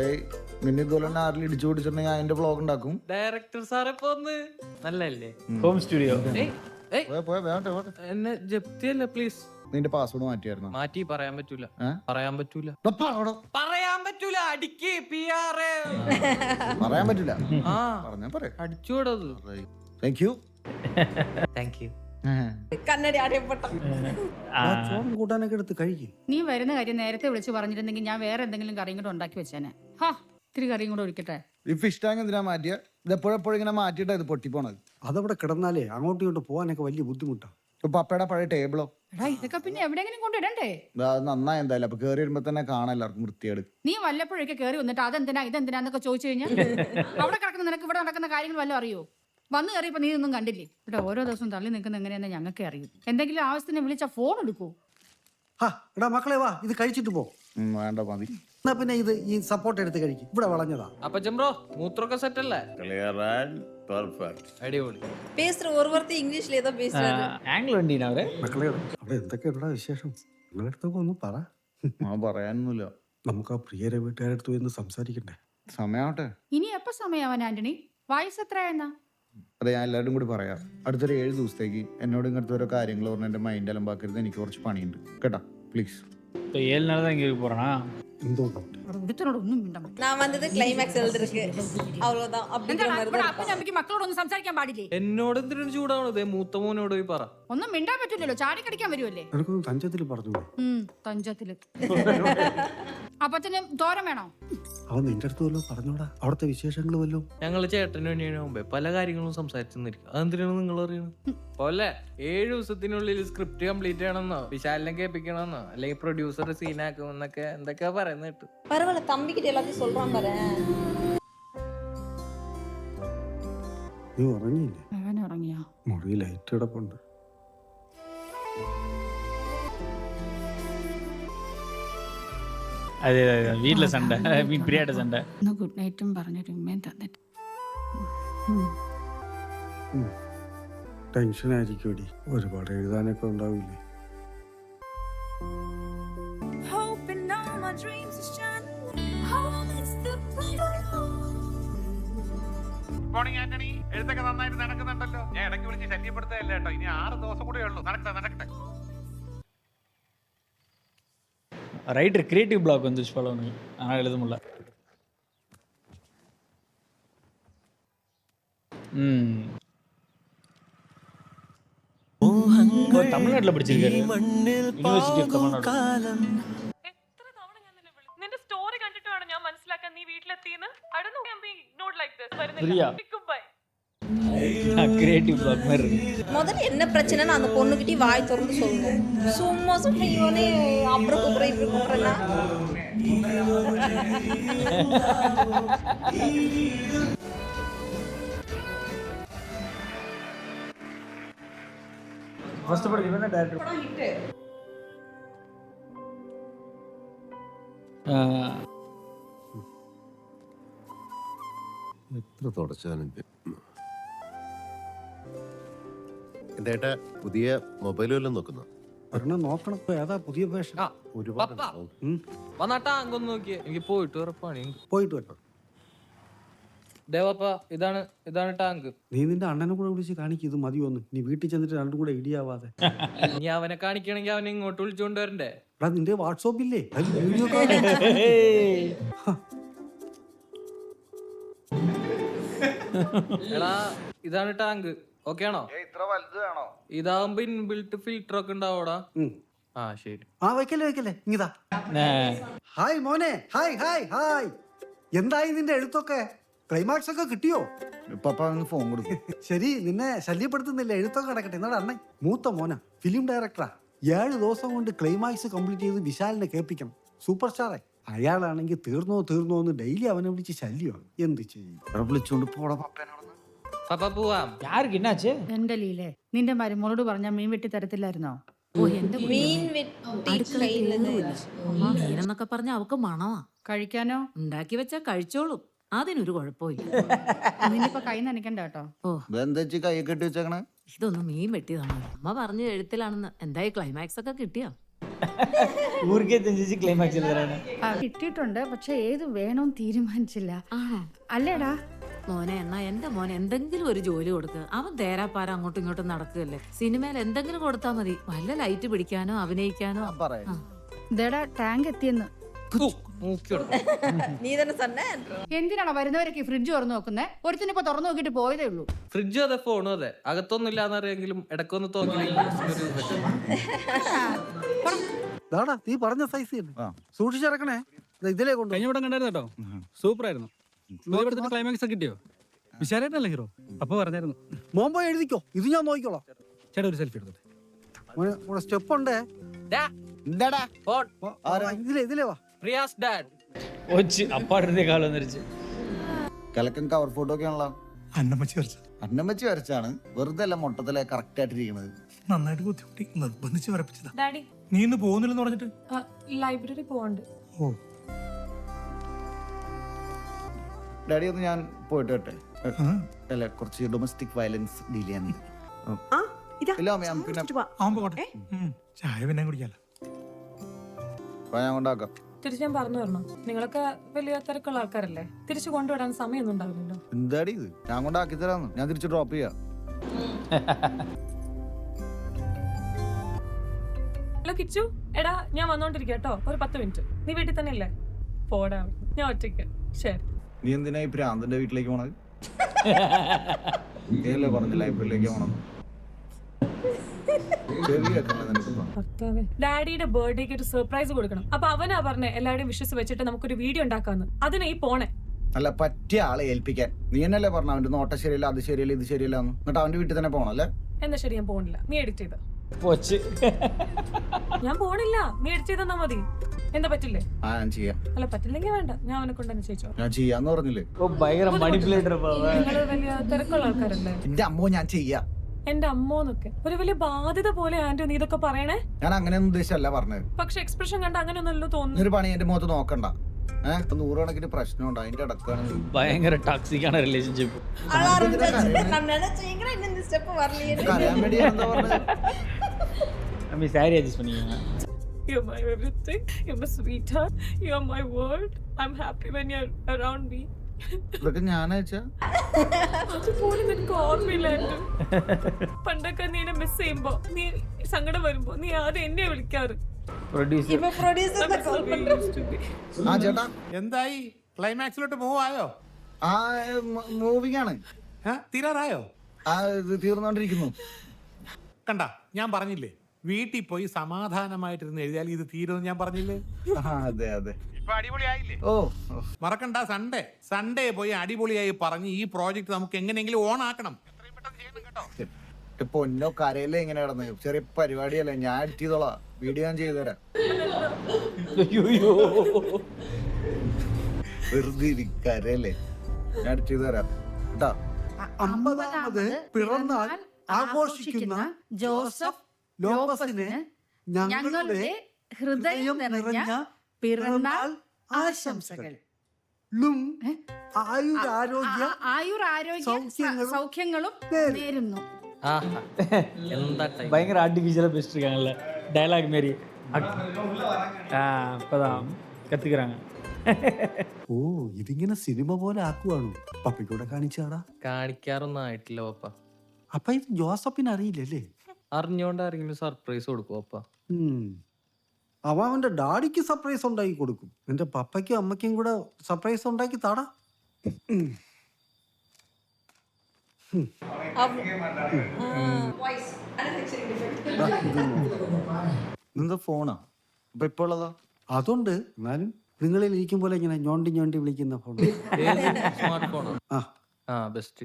ഏയ് നിന്നെ ഇതുപോലെ ആരിൽ ഇടിച്ചു പിടിച്ചിട്ടുണ്ടെങ്കിൽ അതിന്റെ ബ്ലോഗ് ഉണ്ടാക്കും. ഡയറക്ടർ സാറെ പോന്ന് നല്ലല്ലേ? Home studio. വേണ്ട എന്നെ ജപ്തിയല്ല പ്ലീസ്. നിന്റെ പാസ്വേഡ് മാറ്റിയായിരുന്നു? മാറ്റി പറയാൻ പറ്റൂല. ഏ? പറയാൻ പറ്റൂല. പറയാൻ പറ്റൂല. അടിക്ക് പിആർഎ. പറയാൻ പറ്റില്ല. ആ പറഞ്ഞാ പറയാം. അടിച്ചോടത്. Thank you. Thank you. கண்ணாடி அடையப்பட்டான். ചോറും കൂട്ടാനൊക്കെ എടുത്ത് കഴിക്കും. നീ വരുന്ന കാര്യം നേരത്തെ വിളിച്ച് പറഞ്ഞിരുന്നെങ്കിൽ ഞാൻ വേറെ എന്തെങ്കിലും കറിയും കൂടെ ഉണ്ടാക്കി വെച്ചേനെ. ഹാ ഇത്തിരി കറിയും കൂടെ ഒഴിക്കട്ടെ. ഈ ഫിഷ് ടാങ്ക് എന്തിനാ മാറ്റിയ? ഇത് എപ്പോഴെപ്പോഴും ഇങ്ങനെ മാറ്റിയിട്ടാ ഇത് പൊട്ടിപ്പോണത്. അതവിടെ കിടന്നാലേ അങ്ങോട്ടും ഇങ്ങോട്ട് പോകാനൊക്കെ വലിയ ബുദ്ധിമുട്ടാണ്. ഇപ്പൊ പപ്പയുടെ പഴയ ടേബിളോ? എടാ ഇതൊക്കെ പിന്നെ എവിടെയെങ്കിലും കൊണ്ടിടണ്ടേ? അത് നന്നായി എന്തായാലും. അപ്പൊ കേറി വരുമ്പോ തന്നെ കാണാൻ എല്ലാവർക്കും വൃത്തിയേട്. നീ വല്ലപ്പോഴൊക്കെ കയറി വന്നിട്ട് അതെന്തിനാ ഇതെന്തിനാന്നൊക്കെ ചോദിച്ചു കഴിഞ്ഞാൽ അവിടെ കിടക്കുന്ന നിനക്ക് ഇവിടെ നടക്കുന്ന കാര്യങ്ങൾ വല്ലതും അറിയോ? വന്നു കയറിയപ്പോ നീ ഒന്നും കണ്ടില്ലേ? ഇവിടെ ഓരോ ദിവസവും തള്ളി നിൽക്കുന്ന എങ്ങനെയാണെന്ന് ഞങ്ങൾക്ക് അറിയും. എന്തെങ്കിലും ആവശ്യത്തിന് വിളിച്ചാൽ ഫോൺ എടുക്കൂ. ഹാ എടാ മക്കളെ വാ, ഇത് കഴിച്ചിട്ട് പോ. വേണ്ട മതി. എന്നാ പിന്നെ ഇത് ഈ സപ്പോർട്ട് എടുത്ത് കഴിക്കും. ഇവിടെ വളഞ്ഞതാ. അപ്പൊ ചെമ്പ്രോ മൂത്രമൊക്കെ സെറ്റ് അല്ലേ? Clear and perfect. അടിപൊളി. பேசுகிற ஒரு வார்த்தை இங்கிலீஷ்லேயே தான் பேசுறாரு. ஆங்கில வண்டினா அவரு. മക്കളെ അവിടെ എന്തൊക്കെയുണ്ടാ വിശേഷം? നിങ്ങളടുത്തൊക്കെ ഒന്ന് പറ. പറയാനൊന്നുമില്ല. നമുക്ക് ആ പ്രിയരെ വീട്ടുകാരടുത്ത് പോയി ഒന്ന് സംസാരിക്കണ്ടേ? സമയാവട്ടെ. ഇനി എപ്പോ സമയാവാൻ ആന്റണി? വയസ്സ് എത്രയായെന്നാ? അതെ ഞാൻ എല്ലാവരും കൂടി പറയാം. അടുത്തൊരു 7 ദിവസത്തേക്ക് എന്നോട് ഇങ്ങനത്തെ ഓരോ കാര്യങ്ങൾ പറഞ്ഞ് എന്റെ മൈൻഡ് അലമ്പാക്കരുത്. എനിക്ക് കുറച്ച് പണിയുണ്ട് കേട്ടാ പ്ലീസ്. இப்போ 7 நாள் தான் இங்கே இருக்க போகிறேன்னா. എന്തോ ഒരുത്തനോട് ഒന്നും മിണ്ടാൻ நான் வந்தது கிளைமேக்ஸ் எழுதிருக்கு, அவ்வளோதான் அப்படிங்கிற மாதிரி தான். അപ്പൻ അമ്മയ്ക്ക് മക്കളോടൊന്നും സംസാരിക്കാൻ പാടില്ലേ? എന്നോട് എന്തിനാണ് ചൂടാവണത്? മൂത്ത മോനോട് പോയി പറ. ഒന്നും മിണ്ടാൻ പറ്റില്ലല്ലോ, ചാടിക്കടിക്കാൻ വരുമല്ലേ? എനിക്കൊന്ന് തഞ്ചത്തിൽ പറഞ്ഞു. തഞ്ചത്തില് അപ്പത്തിന് തോരൻ വേണോ? അവൻ നിന്റെ അടുത്ത് വല്ലോ പറഞ്ഞോടാ അവിടുത്തെ വിശേഷങ്ങൾ വല്ലോ. ഞങ്ങള് ചേട്ടന് വേണ്ടിയാണ് മുമ്പേ പല കാര്യങ്ങളും സംസാരിച്ചിരിക്കും. അതെന്തിനാണ് നിങ്ങൾ അറിയണത്? പോലെ 7 ദിവസത്തിനുള്ളിൽ സ്ക്രിപ്റ്റ് കംപ്ലീറ്റ് ചെയ്യണമെന്നോ വിശാലിനെ കേൾപ്പിക്കണമെന്നോ അല്ലെങ്കിൽ പ്രൊഡ്യൂസർ സീനാക്കുമെന്നൊക്കെ എന്തൊക്കെയാ പറയുന്നത് കേട്ടു. பரவாயில்ல, தம்பிக்கிட்ட எல்லாத்தையும் சொல்றான் பாரு. നീ ഉറങ്ങിയില്ലേ? അവൻ ഉറങ്ങിയാ? മുറി ലൈറ്റ് കിടപ്പുണ്ട്. அது வீட்டில் சண்டை, மீன் பிரியாட்ட சண்டை. ഒന്ന് ഗുഡ് നൈറ്റും പറഞ്ഞൊരു ഉമ്മയും തന്നിട്ട് ടെൻഷൻ ആയിരിക്കും. ഒരുപാട് എഴുതാനൊക്കെ ഉണ്ടാവില്ലേ? മോർണിംഗ് ആന്റണി. എഴുത്തൊക്കെ നന്നായിട്ട് നടക്കുന്നുണ്ടല്ലോ. ഞാൻ ഇടയ്ക്ക് വിളിച്ച് ശല്യപ്പെടുത്തല്ല കേട്ടോ. ഇനി 6 ദിവസം കൂടെ ഉള്ളൂ. നടക്കട്ടെ. ரைட்டர் கிரியேட்டிவ் பிளாக் வந்துருச்சு போல உனக்கு, ஆனால் எழுத முடியல. தமிழ்நாட்டில் படிச்சிருக்காரு, യൂണിവേഴ്സിറ്റി ഓഫ് തമിഴ്നാട്. നിന്റെ സ്റ്റോറി കണ്ടിട്ടാണ് ഞാൻ മനസ്സിലാക്കാൻ നീ വീട്ടിലെത്തിയെന്ന്. I don't know why I'm being ignored like this. Priya Goodbye. Creative black மாதிரி இருக்கு. முதல்ல என்ன பிரச்சனைன்னு அந்த பொண்ணுகிட்டே வாய் திறந்து சொல்லணும். சும்மா இவனே அப்புறம் கூப்பிட்றேன் இப்படி கூப்பிட்றேன்னா ஃபர்ஸ்ட் படம் இவனே டைரக்டர். എത്ര തുടച്ചാലും എന്താ പുതിയ മൊബൈൽ വല്ലതും നോക്കുന്ന? ഒരെണ്ണം നോക്കണം. ഇപ്പൊ ഏതാ പുതിയ വേഷം? ഒരുപാട് വന്നാ ടാങ്ക് ഒന്ന് നോക്കിയേ, എനിക്ക് പോയിട്ട് വരെ പണിയുണ്ട്. പോയിട്ട് വരണം. ദേവപ്പ ഇതാണ് ടാങ്ക്. നീ നിന്റെ അണ്ണനെ കൂടെ വിളിച്ച് കാണിക്കും, ഇത് മതിയോന്ന്. നീ വീട്ടിൽ ചെന്നിട്ട് രണ്ടും കൂടെ ഇടിയാവാതെ. ഇനി അവനെ കാണിക്കണമെങ്കിൽ അവനെ ഇങ്ങോട്ട് വിളിച്ചോണ്ട് വരണ്ടേ? എടാ നിന്റെ വാട്സാപ്പില്ലേ വീഡിയോ എടാ ഇതാണ് ടാങ്ക്, ഓക്കെ ആണോ? ഇത്ര വലുത് വേണോ? ഇതാവുമ്പോ ഇൻബിൽട്ട് ഫിൽറ്റർ ഒക്കെ ഉണ്ടാവോടാ. ആ ശരി. ആ വെക്കല്ലേ ഇങ്ങിതാ. ഹായ് മോനെ. ഹായ്. എന്തായി നിന്റെ എഴുത്തൊക്കെ? ക്ലൈമാക്സ് ഒക്കെ കിട്ടിയോ? പപ്പ ഫോൺ കൊടുക്കും. ശരി, നിന്നെ ശല്യപ്പെടുത്തുന്നില്ല, എഴുത്തൊക്കെ കിടക്കട്ടെ. എന്നോട് അണ്ണൻ മൂത്ത മോനാ, ഫിലിം ഡയറക്ടറാ. 7 ദിവസം കൊണ്ട് ക്ലൈമാക്സ് കംപ്ലീറ്റ് ചെയ്ത് വിശാലിനെ കേൾപ്പിക്കണം. സൂപ്പർ സ്റ്റാറേ. അയാളാണെങ്കിൽ തീർന്നോ എന്ന് ഡെയിലി അവനെ വിളിച്ച് ശല്യമാണ്. എന്ത് ചെയ്യും? വിളിച്ചോണ്ട് പോടാ പപ്പേനോട്. പപ്പ പോവാം. யாருக்கு என்னாச்சு? എന്റെ ലീലേ, നിന്റെ മരുമോളോട് പറഞ്ഞാൽ മീൻ വെട്ടി തരത്തില്ലായിരുന്നോ? ഓ എന്റെ മീൻ വെട്ടി കയ്യിലത് മീനെന്നൊക്കെ പറഞ്ഞ അവക്ക് മണമാ. കഴിക്കാനോ? ഉണ്ടാക്കി വെച്ചാ കഴിച്ചോളും, അതിനൊരു കുഴപ്പമില്ല. നിന്നിപ്പോ കൈ നനയ്ക്കണ്ട കേട്ടോ. ഓ എന്താ കൈ കെട്ടി വെച്ചേക്കണേ? ഇതൊന്നും മീൻ വെട്ടിയതാണ്. അമ്മ പറഞ്ഞ എഴുത്തിലാണെന്ന്. എന്തായി ക്ലൈമാക്സ് ഒക്കെ കിട്ടിയോ? ഊർക്കേ തെഞ്ചിച്ച് ക്ലൈമാക്സ് എഴുതാനാണ്. കിട്ടിയിട്ടുണ്ട്, പക്ഷെ ഏത് വേണോന്ന് തീരുമാനിച്ചില്ല. അല്ലേടാ മോനെ, എന്നാ എന്റെ മോനെ എന്തെങ്കിലും ഒരു ജോലി കൊടുക്കുക. അവൻ തേരാപ്പാര അങ്ങോട്ടും ഇങ്ങോട്ടും നടക്കുകയല്ലേ. സിനിമയിൽ എന്തെങ്കിലും കൊടുത്താൽ മതി, വല്ല ലൈറ്റ് പിടിക്കാനോ അഭിനയിക്കാനോ. ഇതേടാ ടാങ്ക് എത്തിയെന്ന്. നീ തന്നെ തന്നെ. എന്തിനാണോ വരുന്നവരൊക്കെ ഫ്രിഡ്ജ് തുറന്നു നോക്കുന്നേ? ഒരുത്തിന് ഇപ്പൊ തുറന്നു നോക്കിട്ട് പോയതേ ഉള്ളൂ. ഫ്രിഡ്ജും അതെ, ഫോണും അതെ. അകത്തൊന്നും ഇല്ലാന്നറിയെങ്കിലും ഇടക്കൊന്ന് തോന്നിയില്ല. നീ പറഞ്ഞ സൈസ് സൂക്ഷിച്ചിറക്കണേ. ഇതിലേ കൊണ്ട് കഴിഞ്ഞ പടം കണ്ടായിരുന്നു കേട്ടോ, സൂപ്പർ ആയിരുന്നു. ക്ലൈമാക്സ് കിട്ടിയോ? വിശാലായിട്ടല്ലേ ഹീറോ? അപ്പൊ പറഞ്ഞായിരുന്നു. മോൻ പോയി എഴുതിക്കോ, ഇത് ഞാൻ നോക്കിക്കോളാം. ചേട്ടാ ഒരു സെൽഫി എടുത്തോട്ടെ. സ്റ്റെപ്പ് ഉണ്ടേ. ഇതിലേ വാ. റിയാസ് ഡാഡ് ഒച്ച് അപ്പാടുന്ന കാലം വന്നിരിച്ച്. കലക്കൻ കവർ ഫോട്ടോ ഒക്കെ ആണല്ലോ. അന്നമ്മച്ചി വരച്ചാണ്. വെറുതെ അല്ല മൊട്ടത്തിലെ കറക്റ്റ് ആയിട്ടിരിക്കണത്. നന്നായിട്ട് ബുദ്ധിമുട്ടി നിർബന്ധിച്ച് വരപ്പിച്ചതാ. ഡാഡി നീ ഇന്ന് പോകുന്നില്ലെന്ന് പറഞ്ഞിട്ട്? ലൈബ്രറി പോവാണ്ട്. ഓ ഡാഡി ഒന്ന് ഞാൻ പോയിട്ട് വരട്ടെ. അല്ല, കുറച്ച് ഡൊമസ്റ്റിക് വയലൻസ് ഡീൽ ചെയ്യാൻ. ഇല്ല അമ്മ, പിന്നെ ചായ പിന്നെ കുടിക്കാലോ. ഞാൻ കൊണ്ടാക്കാം. തിരിച്ച് ഞാൻ പറഞ്ഞു തരണോ? നിങ്ങളൊക്കെ വലിയ തിരക്കുള്ള ആൾക്കാരല്ലേ, തിരിച്ചു കൊണ്ടുവിടാൻ സമയമൊന്നും ഉണ്ടാവില്ലല്ലോ. എന്താടി ഇത്? ഞാൻ കൊണ്ടാക്കി തരാന്ന്. ഞാൻ തിരിച്ച് ഡ്രോപ്പ് ചെയ്യാം. ഹലോ കിച്ചു, എടാ ഞാൻ വന്നോണ്ടിരിക്കട്ടോ, ഒരു 10 മിനിറ്റ്. നീ വീട്ടിൽ തന്നെ ഇല്ലേ? പോടാ, ഞാൻ ഒറ്റയ്ക്ക്. ശരി. നീ എന്തിനാ ഈ പ്രാന്തന്റെ വീട്ടിലേക്ക് പോണത്? നീയല്ലേ പറഞ്ഞ ലൈബ്രറിയിലേക്ക് പോണം. ഡാഡിയുടെ ബർത്ത്ഡേക്ക് ഒരു സർപ്രൈസ് കൊടുക്കണം. അപ്പൊ അവനാ പറഞ്ഞേ എല്ലാവരുടെയും വിശ്വസ് വെച്ചിട്ട് നമുക്കൊരു വീഡിയോ ഉണ്ടാക്കാന്ന്. അതിനാ ഈ പോണേ. അല്ല, പറ്റിയ ആളെ ഏൽപ്പിക്കാൻ. നീ എന്നല്ലേ പറഞ്ഞ അവന്റെ നോട്ട ശരിയല്ല, അത് ശരിയല്ല, ഇത് ശരിയല്ല. എന്നിട്ട് അവന്റെ വീട്ടിൽ തന്നെ പോണം അല്ലേ? എന്നാ ശരി, ഞാൻ പോണില്ല. നീ എഡിറ്റ് ചെയ്ത. ഞാൻ പോണില്ല, നീ എഡിറ്റ് ചെയ്തെന്നാ മതി. എന്താ പറ്റില്ലേ? ഞാൻ ചെയ്യാം. അല്ല പറ്റില്ലെങ്കിൽ വേണ്ട, ഞാൻ അവനെ കൊണ്ട് തന്നെ ചെയ്യിച്ചോ. ഞാൻ ചെയ്യാന്ന് പറഞ്ഞില്ലേ? നിങ്ങള് വലിയ തിരക്കുള്ള ആൾക്കാരല്ലേ? എന്റെ അമ്മോ, ഞാൻ ചെയ്യാം. എന്റെ അമ്മോന്നൊക്കെ ഒരു വലിയ ബാധ്യത പോലെ ആന്റോ നീ ഇതൊക്കെ പറയണേ. ഞാൻ അങ്ങനെയൊന്നും ഉദ്ദേശിച്ചല്ല പറഞ്ഞത്. പക്ഷെ എക്സ്പ്രഷൻ കണ്ട അങ്ങനെയൊന്നല്ലോ തോന്നുന്നു. ഒരു പണി എന്റെ മുഖത്ത് നോക്കണ്ട. 100 കണക്കിന് പ്രശ്നമുണ്ട്. അതിന്റെ അടക്കാണ് ഭയങ്കര ടോക്സിക് ആണ് റിലേഷൻഷിപ്പ്. അറിയാൻ വേണ്ടി എന്താ പറഞ്ഞത്? സാരി അഡ്ജസ്റ്റ് பண்ணிக்கோங்க. You're my everything. You're my sweetheart. You're my world. I'm happy when you're around me. ഇതൊക്കെ ഞാൻ അയച്ചാ അതുപോലെ നിനക്ക് ഓർമ്മയില്ലായിരുന്നു. പണ്ടൊക്കെ നീ എന്നെ മിസ് ചെയ്യുമ്പോ, നീ സങ്കടം വരുമ്പോ നീ ആദ്യം എന്നെ വിളിക്കാറ്. പ്രൊഡ്യൂസർ ഇപ്പൊ പ്രൊഡ്യൂസറിനെ കോൾ ആ ചേട്ടാ എന്തായി? ക്ലൈമാക്സിലോട്ട് മൂവ് ആയോ? ആ മൂവിങ് ആണ്. തീരാറായോ? ആ ഇത് തീർന്നോണ്ടിരിക്കുന്നു. കണ്ട, ഞാൻ പറഞ്ഞില്ലേ, വീട്ടിൽ പോയി സമാധാനമായിട്ടിരുന്ന് എഴുതിയാൽ ഇത് തീരുമെന്ന് ഞാൻ പറഞ്ഞില്ലേ? അതെ അതെ. ഇപ്പൊ അടിപൊളിയായില്ലേ? ഓ മറക്കണ്ട, സൺഡേ പോയി അടിപൊളിയായി പറഞ്ഞ് ഈ പ്രോജക്റ്റ് നമുക്ക് എങ്ങനെയെങ്കിലും ഓൺ ആക്കണം. എത്രയും പെട്ടെന്ന് ചെയ്യണം കേട്ടോ. പൊന്നോ കരയിലെ ഇങ്ങനെ കിടന്നു. ചെറിയ പരിപാടിയല്ലേ, ഞാൻ എഡിറ്റ് ചെയ്തോളാം. വീഡിയോ ഞാൻ ചെയ്തുതരാം. വെറുതെ കരയല്ലേ, ഞാൻ എഡിറ്റ് ചെയ്ത് തരാം കേട്ടാ. 50ാമത് പിറന്നാൾ ആഘോഷിക്കുന്ന ജോസഫ് ലോപ്പസിന് ഞങ്ങളുടെ ഹൃദയം നിറഞ്ഞ പിറന്നാൾ ആശംസകൾ. ആയുരാരോഗ്യ സൗഖ്യങ്ങളും നേരുന്നു. എന്താ ടൈം. பயங்கர ஆர்டிஃபிஷியலாக பேசிட்டு இருக்காங்கல்ல, டயலாக் மாரி. இப்போதான் கற்றுக்குறாங்க. ഓ ഇതിങ്ങനെ സിനിമ പോലെ ആക്കുവാണോ? പപ്പയ്ക്കൂടെ കാണിച്ചാടാ. കാണിക്കാറൊന്നും ആയിട്ടില്ല പപ്പ. അപ്പൊ ഇത് ജോസഫിന് അറിയില്ലല്ലേ? അറിഞ്ഞോണ്ട് ആരെങ്കിലും സർപ്രൈസ് കൊടുക്കും പപ്പ. അവന്റെ ഡാഡിക്ക് സർപ്രൈസ് ഉണ്ടാക്കി കൊടുക്കും. എന്റെ പപ്പയ്ക്കും അമ്മയ്ക്കും കൂടെ സർപ്രൈസ് ഉണ്ടാക്കി താടാ. ഇതെന്താ ഫോണാ? അപ്പൊ ഇപ്പൊ ഉള്ളതാ? അതുണ്ട്, എന്നാലും നിങ്ങളിൽ ഇരിക്കും പോലെ ഇങ്ങനെ ഞോണ്ടി വിളിക്കുന്ന ഫോൺ. സ്മാർട്ട് ഫോണോ? ആ ബെസ്റ്റ്.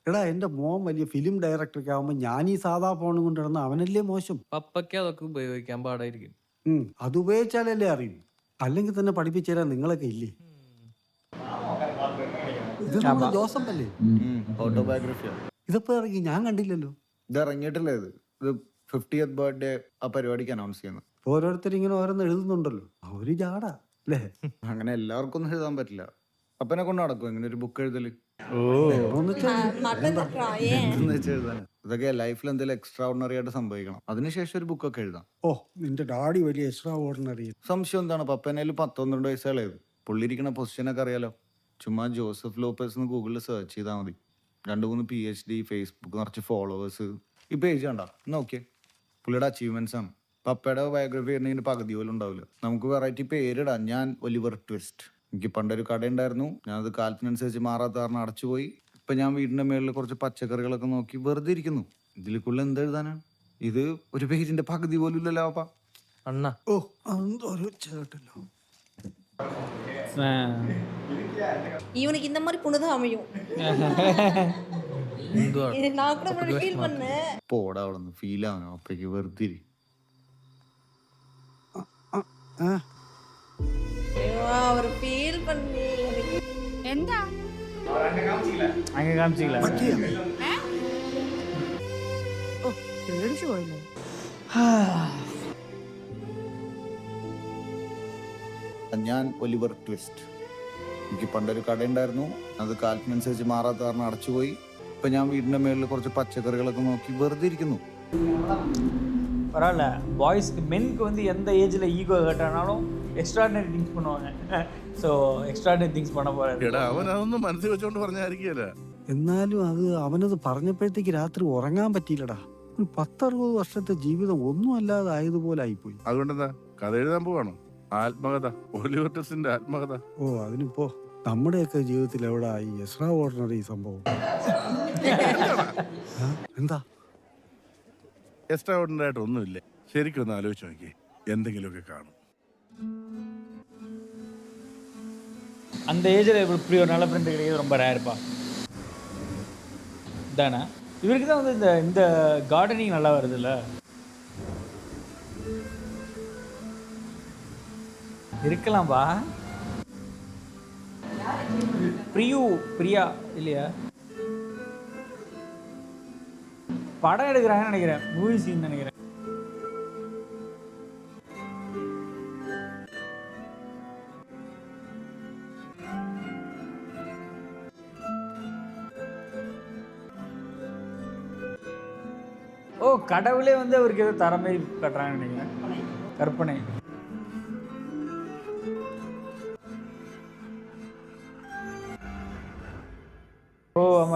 എടാ എന്റെ മോൻ വലിയ ഫിലിം ഡയറക്ടറൊക്കെ ആവുമ്പോ ഞാൻ ഈ സാധാ ഫോണും കൊണ്ടിരുന്ന അവനല്ലേ മോശം. പപ്പയ്ക്ക് അതൊക്കെ ഉപയോഗിക്കാൻ പാടായിരിക്കും. അത് ഉപയോഗിച്ചാലല്ലേ അറിയൂ. അല്ലെങ്കിൽ തന്നെ പഠിപ്പിച്ചു തരാൻ നിങ്ങളൊക്കെ ഇല്ലേ? ഇത് നമ്മുടെ ജോസഫ് അല്ലേ? ഓട്ടോബയോഗ്രഫിയാ. ഇതിപ്പോ ഇറങ്ങി, ഞാൻ കണ്ടില്ലല്ലോ. ഇത് ഇറങ്ങിയിട്ടില്ല. ഇത് 50th ബർത്ത്ഡേ ആ പരിപാടിക്ക് അനൗൺസ് ചെയ്യുന്നത്. ഓരോരുത്തർ ഇങ്ങനെ ഓരോന്ന് എഴുതുന്നുണ്ടല്ലോ, ഒരു ജാടാ അല്ലേ? അങ്ങനെ എല്ലാവർക്കും ഒന്നും എഴുതാൻ പറ്റില്ല. അപ്പനെ കൊണ്ട് നടക്കും ഇങ്ങനെ ഒരു ബുക്ക് എഴുതല്. ഇതൊക്കെ ലൈഫിൽ എന്തെങ്കിലും എക്സ്ട്രാ ഓർഡിനറി ആയിട്ട് സംഭവിക്കണം, അതിനുശേഷം ഒരു ബുക്കൊക്കെ എഴുതാം. ഓ നിന്റെ ഡാഡി വലിയ എക്സ്ട്രാ ഓർഡിനറി. സംശയം എന്താണ്? പപ്പനേല് 12 വയസ്സുകളേത്. പുള്ളിരിക്കുന്ന പൊസിഷനൊക്കെ അറിയാലോ. ചുമ്മാ ജോസഫ് ലോപ്പസ് എന്ന് ഗൂഗിളിൽ സെർച്ച് ചെയ്താൽ മതി. 2-3 PhD, ഫേസ്ബുക്ക്, നിറച്ച് ഫോളോവേഴ്സ്. ഈ പേജ് കണ്ട നോക്കിയേ, പുള്ളിയുടെ അച്ചീവ്മെന്റ്സ് ആണ്. പപ്പയുടെ ബയോഗ്രഫി ആയിരുന്നെങ്കിൽ പകുതി പോലും ഉണ്ടാവില്ല. നമുക്ക് വെറൈറ്റി പേരിടാം. ഞാൻ ഒലിവർ ട്വിസ്റ്റ്. എനിക്ക് പണ്ടൊരു കട ഉണ്ടായിരുന്നു, ഞാനത് കാലത്തിനനുസരിച്ച് മാറാത്ത കാരണം അടച്ചുപോയി. ഇപ്പൊ ഞാൻ വീടിന്റെ മേളിൽ കുറച്ച് പച്ചക്കറികളൊക്കെ നോക്കി വെറുതെ ഇരിക്കുന്നു. ഇതിലേക്കുള്ള എന്തെഴുതാനാണ്? ഇത് ഒരു പേജിന്റെ പകുതി പോലും ഇല്ലല്ലോ പപ്പ. അണ്ണ ഓ ഒരു ചേട്ടല്ലോ. இவனுக்கு இந்த மாதிரி பொண்ணு தான் அமையும். நான் கூட முன்னாடி ஃபீல் பண்ணேன். പോടാ അവിടെ നിന്ന് ഫീൽ ആവണം. അപ്പേക്ക് വെറുതെ ഇരി. அவர் ஃபீல் பண்ணி എന്താ அங்கே காமிச்சிங்களா? ഓ പേടിച്ചു പോയില്ലേ? ഞാൻ ഒലിവർ ട്വിസ്റ്റ്. എനിക്ക് പണ്ടൊരു കട ഉണ്ടായിരുന്നു, അത് കാലത്തിനനുസരിച്ച് മാറാത്ത കാരണം അടച്ചുപോയി. ഇപ്പൊ ഞാൻ വീടിന്റെ മേളിൽ കുറച്ച് പച്ചക്കറികളൊക്കെ നോക്കി വെറുതെ ഇരിക്കുന്നു. பரவாயில்ல, பாய்ஸ்க்கு மென்க்கு வந்து எந்த ஏஜில் ஈகோ ஹர்ட் ஆனாலும் எக்ஸ்ட்ராடினரி திங்ஸ் பண்ணுவாங்க. ஸோ எக்ஸ்ட்ராடினரி திங்ஸ் பண்ண போகிறாரு. എടാ അവൻ അതൊന്നും മനസ്സിൽ വെച്ചോണ്ട് പറഞ്ഞായിരിക്കല. എന്നാലും അവനത് പറഞ്ഞപ്പോഴത്തേക്ക് രാത്രി ഉറങ്ങാൻ പറ്റിയില്ലടാ. ഒരു 10-60 വർഷത്തെ ജീവിതം ഒന്നും അല്ലാതെ ആയതുപോലെ ആയിപ്പോയി. അതുകൊണ്ടെന്താ കഥ എഴുതാൻ പോവാണോ? ആത്മകഥ, ഒലിവർ ട്വിസ്റ്റിന്റെ ആത്മകഥ. ഓ അതിനിപ്പോ നമ്മുടെയൊക്കെ ജീവിതത്തിൽ എവിടെ ഈ എക്സ്ട്രാ ഓർഡിനറി സംഭവം? എന്താ എക്സ്ട്രാ ഓർഡിനറി ആയിട്ട് ഒന്നുമില്ല. ശരിക്കും ഒന്ന് ആലോചിച്ച് നോക്കി, എന്തെങ്കിലുമൊക്കെ കാണും. அந்த ஏஜில் இப்படி ஒரு நல்ல ஃப்ரெண்டு கிடையாது ரொம்ப ரேர்ப்பா. தானே இவருக்கு தான் வந்து இந்த கார்டனிங் நல்லா வருதுல்ல. இருக்கலாம்பா. பிரியா இல்லையா? படம் எடுக்கிறாங்கன்னு நினைக்கிறேன், மூவி சீன் நினைக்கிறேன். ஓ கடவுளே வந்து அவருக்கு ஏதோ தர மாதிரி கட்டுறாங்கன்னு நினைக்கிறேன். கற்பனை.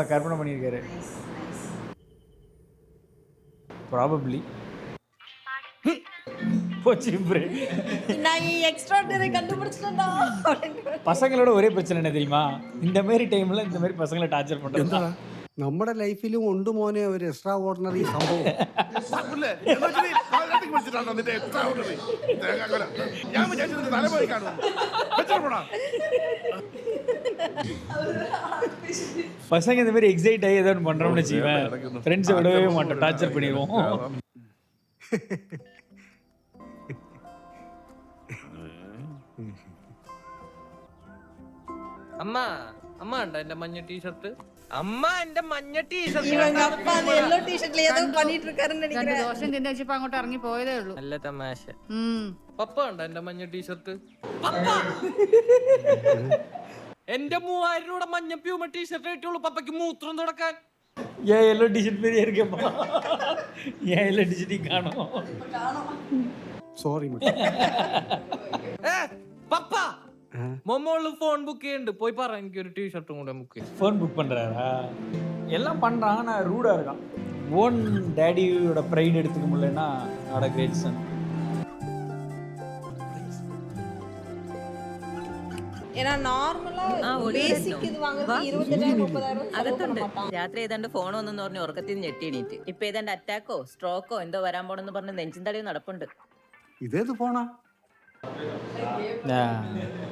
நம்ம கற்பனை பண்ணியிருக்காரு. ப்ராபப்ளி போச்சு பிரேக். நான் எக்ஸ்ட்ராடனரி கண்டுபிடிச்சிட்டேன்டா. பசங்களோட ஒரே பிரச்சனை என்ன தெரியுமா, இந்த மாதிரி டைமில் இந்த மாதிரி பசங்களை டார்ச்சர் பண்ணுறது. നമ്മുടെ ലൈഫിലും ഉണ്ട് മോനെ ഒരു എക്സ്ട്രാ ഓർഡിനറി സംഭവം. பசங்க இந்த மாதிரி எக்ஸைட் ஆகி ஏதாவது பண்ணுறோம்னு வச்சுக்குவேன், ஃப்ரெண்ட்ஸை விடவே மாட்டோம், டார்ச்சர் பண்ணிடுவோம். അമ്മ അമ്മ ഉണ്ടോ എന്റെ മഞ്ഞ ടീഷർട്ട്? അമ്മ എന്റെ മഞ്ഞ இவங்க அப்பா அந்த எல்லோ டி-ஷர்ட்ல ஏதோ பண்ணிட்டு இருக்காருன்னு 2 நினைக்கிறேன். ദോഷം തിന്നേച്ചിപ്പോ അങ്ങോട്ട് ഇറങ്ങി പോയതേ ഉള്ളൂ. നല്ല തമാശ. പപ്പ ഉണ്ടോ എന്റെ മഞ്ഞ ടീഷർട്ട്? എന്റെ 3000 രൂപ മഞ്ഞ പ്യൂമ ടീഷർട്ട് ഇട്ടുള്ളൂ പപ്പയ്ക്ക് മൂത്രം തുടക്കാൻ. ஏன் எல்லோ டிஷர்ட் மாரியே இருக்கேப்பா, ஏன் எல்லோ டிஷர்ட்டையும் காணோம். സോറി പപ്പ മൊമ്മോള് ഫോൺ ബുക്ക് ചെയ്യുന്നുണ്ട്, പോയി പറ എനിക്കൊരു ടീഷർട്ടും കൂടെ ബുക്ക് ചെയ്യും. ஃபோன் புக் பண்ணுறாரா? எல்லாம் பண்ணுறான், ஆனால் ரூடாக இருக்கான். ஓன் டேடியோட ப்ரைட் எடுத்துக்க முடியலன்னா நாட் அ கிரேட் சன். ஏன்னா நார்மலா ബേസിക് ഇത് വാങ്ങുന്നത് 20,000-30,000 അകത്തുണ്ട്. രാത്രി ഏതാണ്ട് ഫോൺ വന്നെന്ന് പറഞ്ഞ് ഉറക്കത്തിൽ നിന്ന് ഞെട്ടി എണീറ്റ്. ഇപ്പൊ ഏതാണ്ട് അറ്റാക്കോ സ്ട്രോക്കോ എന്തോ വരാൻ പോണെന്ന് പറഞ്ഞ് നെഞ്ചും തടിയും നടപ്പുണ്ട്. ഇതേത് ഫോണാ?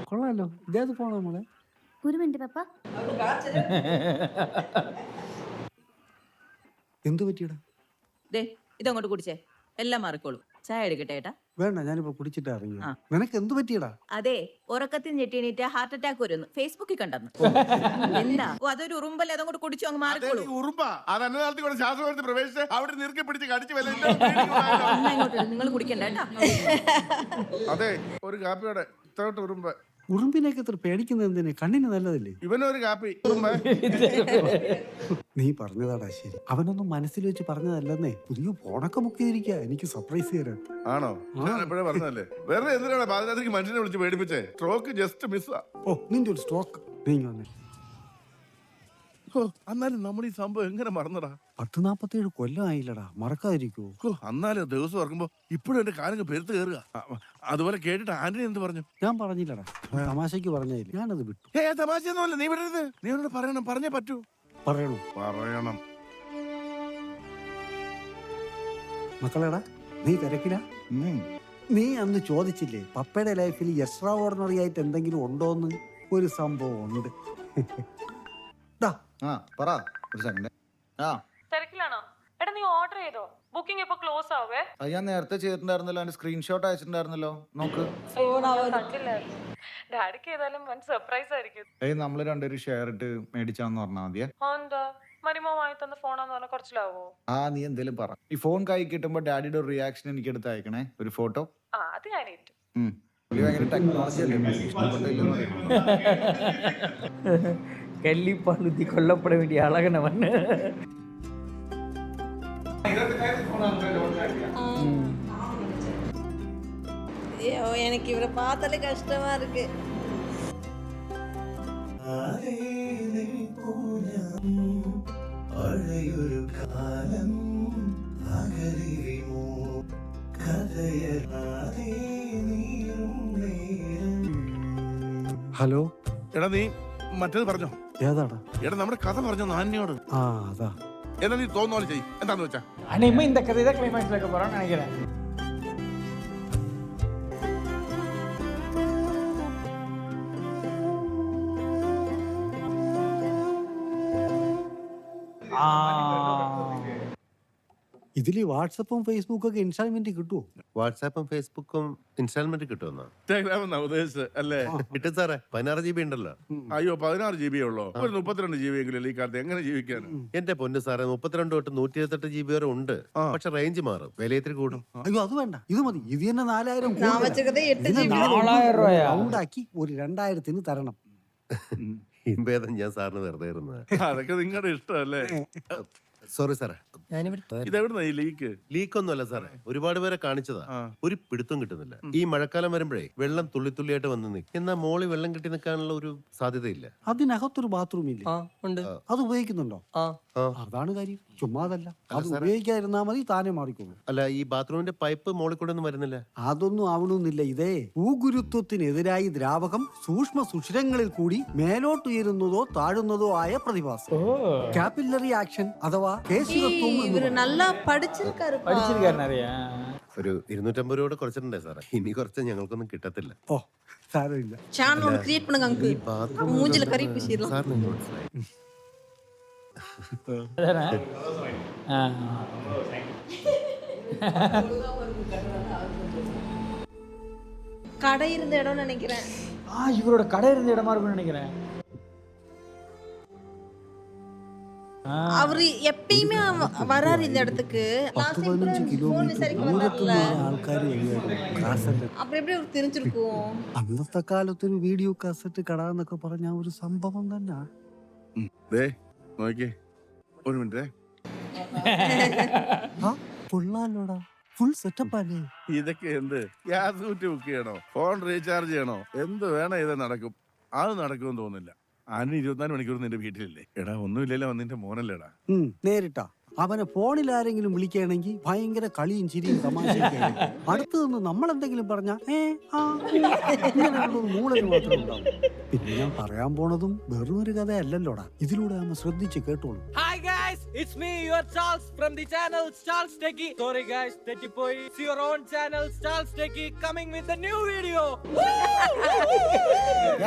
കൊള്ളാലോ, ഇതേത് ഫോണാ മോളെ? ഒരു മിനിറ്റ് പപ്പ. എന്ത് പറ്റിയടാ? ദേ ഇതങ്ങോട്ട് കുടിച്ചേ, എല്ലാം മാറിക്കോളൂ. ചായ എടുക്കട്ടെ ഏട്ടാ? വേണ്ട, ഞാനിപ്പോ കുടിച്ചിട്ട് ഇറങ്ങി. നിനക്ക് എന്ത് പറ്റിയടാ? അതെ, ഉറക്കത്തിൽ ഞെട്ടി എണീറ്റ് ഹാർട്ട് അറ്റാക്ക് വരുന്നു ഫേസ്ബുക്കിൽ കണ്ടെന്ന്. എന്താ? ഓ അതൊരു ഉറുമ്പല്ലേ, അതങ്ങോട്ട് കുടിച്ചു അങ്ങ് മാറിക്കോളൂ. ഉറുമ്പാ അത് അന്നനാളത്തിൽ കൂടെ ശാസ്ത്രത്തിൽ പ്രവേശിച്ച് അവിടെ നിർക്കി പിടിച്ച് കടിച്ചു വല്ല. എന്നാ ഇങ്ങോട്ട് നിങ്ങൾ കുടിക്കണ്ട കേട്ടാ. അതെ, ഒരു കാപ്പിയോടെ ഇത്തോട്ട് ഉറുമ്പ്. ഉറുമ്പിനൊക്കെ ഇത്ര പേടിക്കുന്നത് എന്തിന്? കണ്ണിന് നല്ലതല്ലേ? ഇവനൊരു കാപ്പി ഉറുമ്പ്. നീ പറഞ്ഞതാടാ ശരി. അവനൊന്നും മനസ്സിൽ വെച്ച് പറഞ്ഞതല്ലെന്നേ. പുതിയ ഫോണൊക്കെ ബുക്ക് ചെയ്തിരിക്കുക എനിക്ക് സർപ്രൈസ് തരാൻ. ആണോ? ഞാൻ എപ്പോഴേ പറഞ്ഞതല്ലേ, വേറെ എന്തിനാണ് പാതിരാത്രിക്ക് മനുഷ്യനെ വിളിച്ച് പേടിപ്പിച്ചേ? Stroke just മിസ്സാ. ഓ, നിന്റെ ഒരു സ്ട്രോക്ക്. നീ വന്നേ. എന്നാലും നമ്മൾ ഈ സംഭവം എങ്ങനെ മറന്നടാ? 10-47 കൊല്ലമായില്ലടാ, മറക്കാതിരിക്കോ? അന്നാലും ദിവസം ഓർക്കുമ്പോ ഇപ്പോഴും എന്റെ കാലങ്ങൾ പെരുത്ത് കയറുക. അതുപോലെ കേട്ടിട്ട് ആന്റണി എന്ത് പറഞ്ഞു? ഞാൻ പറഞ്ഞില്ലടാ, തമാശക്ക് പറഞ്ഞില്ല, ഞാനത് വിട്ടു. തമാശയൊന്നുമല്ല, നീ വിടരുത്. നീ എന്നോട് പറയണം, പറഞ്ഞേ പറ്റൂ. പറയണം. മക്കളെടാ, നീ തിരക്കില? നീ അന്ന് ചോദിച്ചില്ലേ പപ്പയുടെ ലൈഫിൽ എക്സ്ട്രാ ഓർഡിനറി ആയിട്ട് എന്തെങ്കിലും ഉണ്ടോന്ന്? ഒരു സംഭവം ഉണ്ട്. ഒരു സെക്കൻഡ്. തിരക്കിലാണോ? എടാ നീ ഓർഡർ ചെയ്തോ? ബുക്കിംഗ് ഇപ്പൊ ക്ലോസ് ആവേ. അത് ഞാൻ നേരത്തെ ചെയ്തിട്ടുണ്ടായിരുന്നല്ലോ, അതിന്റെ സ്ക്രീൻഷോട്ട് അയച്ചിട്ടുണ്ടായിരുന്നല്ലോ, നോക്ക്. ഡാഡിക്ക് ഏതായാലും വൻ സർപ്രൈസ് ആയിരിക്കും. നമ്മള് രണ്ടുപേരും ഷെയർ ഇട്ട് മേടിച്ചാന്ന് പറഞ്ഞാൽ മതിയെ. എന്താ മരുമോ വാങ്ങി തന്ന ഫോണാന്ന് പറഞ്ഞാൽ കുറച്ചിലാവോ? നീ എന്തേലും പറ. ഈ ഫോൺ കൈ കിട്ടുമ്പോ ഡാഡിയുടെ ഒരു റിയാക്ഷൻ എനിക്ക് എടുത്ത് അയക്കണേ, ഒരു ഫോട്ടോ. അത് ഞാൻ ഏറ്റു. ഭയങ്കര ടെക്നോളജി അല്ലേ, ഇഷ്ടപ്പെട്ടില്ലെന്ന് പറയുന്നത്. கள்ளிப்பாலுத்தி கொல்லப்பட வேண்டிய அழகனவன். எனக்கு இவரை பார்த்தாலே கஷ்டமா இருக்கு. ഹലോ. എടാ നീ മറ്റേത് പറഞ്ഞോ? ഏതാടാ? എടാ നമ്മുടെ കഥ പറഞ്ഞോ നാനിയോട്. അതാ. എന്നാ നീ തോന്നുന്ന ചെയ്യ്. എന്താന്ന് വെച്ചാ அனைமே இந்த கதை தான் கிளைமேக்ஸ்ல இருக்க போறான்னு நினைக்கிறேன். ഇതില് വാട്സപ്പും ഫേസ്ബുക്കും ഒക്കെ ഇൻസ്റ്റാൾമെന്റ് കിട്ടുമോ? വാട്സാപ്പും ഫേസ്ബുക്കും ഇൻസ്റ്റാൾമെന്റ് കിട്ടുമെന്നാ ഉദ്ദേശിച്ചത് അല്ലേ? കിട്ടും സാറേ, 16 GB ഉണ്ടല്ലോ. അയ്യോ 16 GB ഉള്ളോ? ഒരു 32 GB എങ്കിലും ഈ കാലത്ത് എങ്ങനെ ജീവിക്കാൻ? എന്റെ പൊന്ന് സാറേ, 32 തൊട്ട് 128 GB വരെ ഉണ്ട്. പക്ഷെ റേഞ്ച് മാറും, വില ഇത്തിരി കൂടും. അയ്യോ അത് വേണ്ട, ഇത് മതി. ഇത് തന്നെ 4000 நான் வச்சிருக்கதே 8 GB. 4000 രൂപയാ? റൗണ്ടാക്കി ഒരു 2000-ന് തരണം. ഭേദം ഞാൻ സാറിന് വെറുതെ ഇരുന്നത്. അതൊക്കെ നിങ്ങളുടെ ഇഷ്ടമല്ലേ? സോറി സാറേ. ഇതെവിടുന്ന ഈ ലീക്ക്? ലീക്കൊന്നുമല്ല സാറേ, ഒരുപാട് പേരെ കാണിച്ചതാ. ഒരു പിടുത്തം കിട്ടുന്നില്ല. ഈ മഴക്കാലം വരുമ്പോഴേ വെള്ളം തുള്ളിത്തുള്ളിയായിട്ട് വന്ന് നിൽക്കും. എന്നാൽ മോളി വെള്ളം കെട്ടി നിൽക്കാനുള്ള ഒരു സാധ്യതയില്ല. അതിനകത്തൊരു ബാത്റൂം ഇല്ലേ? ഉണ്ട്. അത് ഉപയോഗിക്കുന്നുണ്ടോ? അതാണ് കാര്യം, ചുമ്മാതല്ല. അത് ഉപയോഗിക്കാതിരുന്നാ മതി, താനെ മാറിക്കോളൂ. അല്ല, ഈ ബാത്റൂമിന്റെ പൈപ്പ് മോളിൽ കൊണ്ടൊന്നും വരുന്നില്ല. അതൊന്നും ആവണമെന്നില്ല. ഇതേ ഭൂഗുരുത്വത്തിനെതിരായി ദ്രാവകം സൂക്ഷ്മ സുഷിരങ്ങളിൽ കൂടി മേലോട്ടുയരുന്നതോ താഴുന്നതോ ആയ പ്രതിഭാസം. കാപ്പില്ലറി ആക്ഷൻ അഥവാ കേശികത്വം എന്ന് இவரு പറയും. நல்லா படிச்சிருக்காரு പഠിച്ചിരിക്കാரு நிறைய. ഒരു 250 രൂപ കുറച്ചിട്ടുണ്ടേ സാറേ. ഇനി കുറച്ച് ഞങ്ങൾക്കൊന്നും കിട്ടത്തില്ല. ഓ സാരമില്ല. சேனல் ஒன்று கிரியேட் பண்ணுங்க அங்கு மூஞ்சில கறி பூசிடலாம். സാറിന് മനസ്സിലായി. அதானே? கடை இருந்த இடம்னு நினைக்கிறேன். இவரோட கடை இருந்த இடமா இருக்கும்னு நினைக்கிறேன். அவரு எப்பயுமே வராரு இந்த இடத்துக்கு. லாஸ்ட் டைம் 15 ஃபோன் കിലോമീറ്റർ விசாரிக்க ദൂരത്തുള്ള வந்தாருல. ആൾക്കാർ കാസറ്റ്. அப்புறம் எப்படி அவருக்கு தெரிஞ்சிருக்கும்? അന്നത്തെ കാലത്തൊരു വീഡിയോ കാസറ്റ് കട എന്നൊക്കെ പറഞ്ഞ ഒരു സംഭവം തന്നെ. നോക്കിയേ, ഒരു മിനിറ്റ്. കൊള്ളാലോടാ, ഫുൾ സെറ്റപ്പ് അല്ലേ? ഇതൊക്കെ എന്ത്? ഗ്യാസ് കുറ്റി ബുക്ക് ചെയ്യണോ? ഫോൺ റീചാർജ് ചെയ്യണോ? എന്ത് വേണം ഇത് നടക്കും. അത് നടക്കുമെന്ന് തോന്നുന്നില്ല. 24 മണിക്കൂർ നിന്റെ വീട്ടിലില്ലേ? എടാ ഒന്നുമില്ലല്ലോ, നിന്റെ മോനല്ലേടാ. നേരിട്ടാ അവനെ ഫോണിൽ ആരെങ്കിലും വിളിക്കുകയാണെങ്കിൽ ഭയങ്കര കളിയും ചിരിയും തമാശയൊക്കെ. അടുത്ത് നിന്ന് നമ്മൾ എന്തെങ്കിലും പറഞ്ഞാ ഇങ്ങനെയുള്ളൊരു മൂളല് മാത്രമേ ഉണ്ടാവും. പിന്നെ ഞാൻ പറയാൻ പോണതും വെറും ഒരു കഥയല്ലല്ലോടാ. ഇതിലൂടെ നമ്മൾ ശ്രദ്ധിച്ച് കേട്ടോളൂ. Hi guys, it's me, your Charles from the channel Charles Techie. Sorry guys, തെറ്റിപ്പോയി. It's your own channel Charles Techie coming with a new video.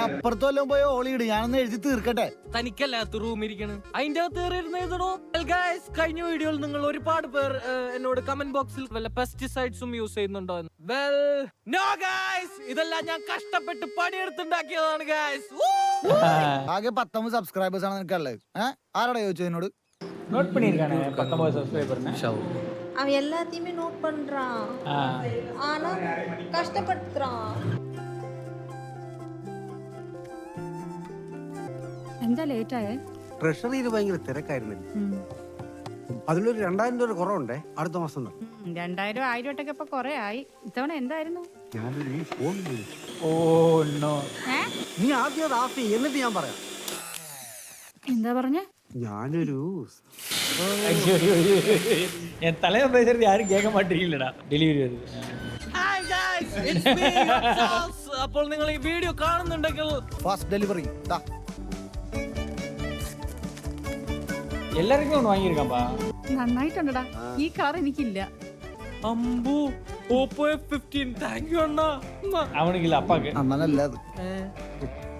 അപ്പുറത്തെല്ലാം പോയി ഓളിയിട്, ഞാനൊന്ന് എഴുതി തീർക്കട്ടെ. തനിക്കല്ലാത്ത റൂം ഇരിക്കണം, അതിന്റെ അകത്ത് കയറിയിരുന്ന് എഴുതണോ? ഗൈസ്, കഴിഞ്ഞ വീഡിയോയിൽ നിങ്ങൾ ഒരുപാട് പേർ എന്നോട് കമന്റ് ബോക്സിൽ വല്ല പെസ്റ്റിസൈഡ്സും യൂസ് ചെയ്യുന്നുണ്ടോ എന്ന്. വെൽ നോ ഗൈസ്, ഇതെല്ലാം ഞാൻ കഷ്ടപ്പെട്ട് പണിയെടുത്തുണ്ടാക്കിയതാണ് ഗൈസ്. ആകെ 19 സബ്സ്ക്രൈബേഴ്സ് ആണ് നിനക്കുള്ളത്. ആരാടാ ചോദിച്ചത് എന്നോട്? நோட் பண்ணிருக்கானே 19 சப்ஸ்கிரைபர்னு. அவன் எல்லாத்தையுமே நோட் பண்றான். ஆனா கஷ்டப்படுத்துறான். എന്താ ലേറ്റ് ആയേ? ട്രഷറിയിൽ ഭയങ്കര തിരക്കായിരുന്നില്ല. അതിലൊരു 2000 രൂപ കുറവുണ്ടേ അടുത്ത മാസം. 2000 1000 ഇപ്പൊ കൊറേ ആയി. ഇത്തവണ എന്തായിരുന്നു? ഞാനൊരു ഫോൺ ഓ നോ. നീ ആദ്യം അത് ആഫ് ചെയ്യ്, എന്നിട്ട് ഞാൻ പറയാം. എന്താ പറഞ്ഞ? ഞാനൊരു என் தலைவன் பேசுறது யாரும் கேட்க மாட்டீங்களடா. Delivery വരുது. Hi guys, it's me, your Charles. അപ്പോൾ നിങ്ങൾ ഈ വീഡിയോ കാണുന്നുണ്ടെങ്കിൽ ഫാസ്റ്റ് ഡെലിവറി எல்லாருக்கும் ஒன்று வாங்கியிருக்கான்பா. നന്നായിട്ടുണ്ടടാ. ഈ കാർ എനിക്കില്ല. അമ്പു Oppo F15. താങ്ക് യു അണ്ണാ. அவனுக்கு இல்லை, அப்பாக்கு. അന്നല്ല അത്.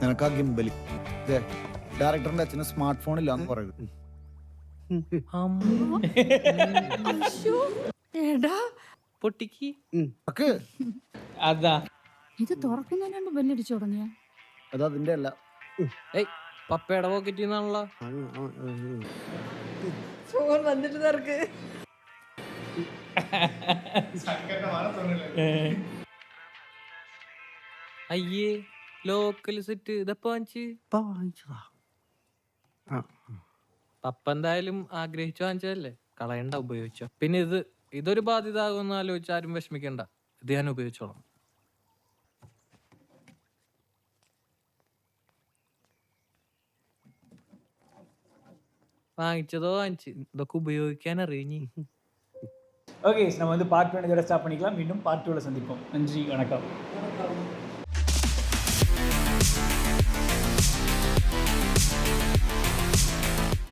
നിനക്കാ ഗിംബലി. ഡയറക്ടറിന്റെ അച്ഛന് സ്മാർട്ട് ഫോൺ ഇല്ലാന്ന് പറയുന്നത്. എടാ പൊട്ടിക്ക്. അതാ ഇത് തുറക്കുന്നതിന് മുമ്പ് ബെല്ലടിച്ചു തുടങ്ങിയ. അത് അതിന്റെ അല്ല. ഏയ്, പപ്പയുടെ പോക്കറ്റിൽ നിന്നാണല്ലോ. ஃபோன் வந்துட்டு தான் இருக்கு. അയ്യേ, ലോക്കൽ സെറ്റ് ഇതപ്പോ വാങ്ങിച്ചതാ. പപ്പ എന്തായാലും ആഗ്രഹിച്ചു വാങ്ങിച്ചതല്ലേ, കളയണ്ട, ഉപയോഗിച്ചോ. പിന്നെ ഇതൊരു ബാധ്യത ആകുമെന്ന് ആലോചിച്ച് ആരും വിഷമിക്കണ്ട. ഇത് ഞാൻ ഉപയോഗിച്ചോളാം. வாங்கிச்சதோ வாங்கிச்சு, இതൊക്കെ ഉപയോഗിക്കാൻ അറിയഞ്ഞி. ஓகே, நம்ம வந்து பார்ட் 1 இதோட ஸ்டாப் பண்ணிக்கலாம். மீண்டும் பார்ட் 2ல சந்திப்போம். நன்றி, வணக்கம்.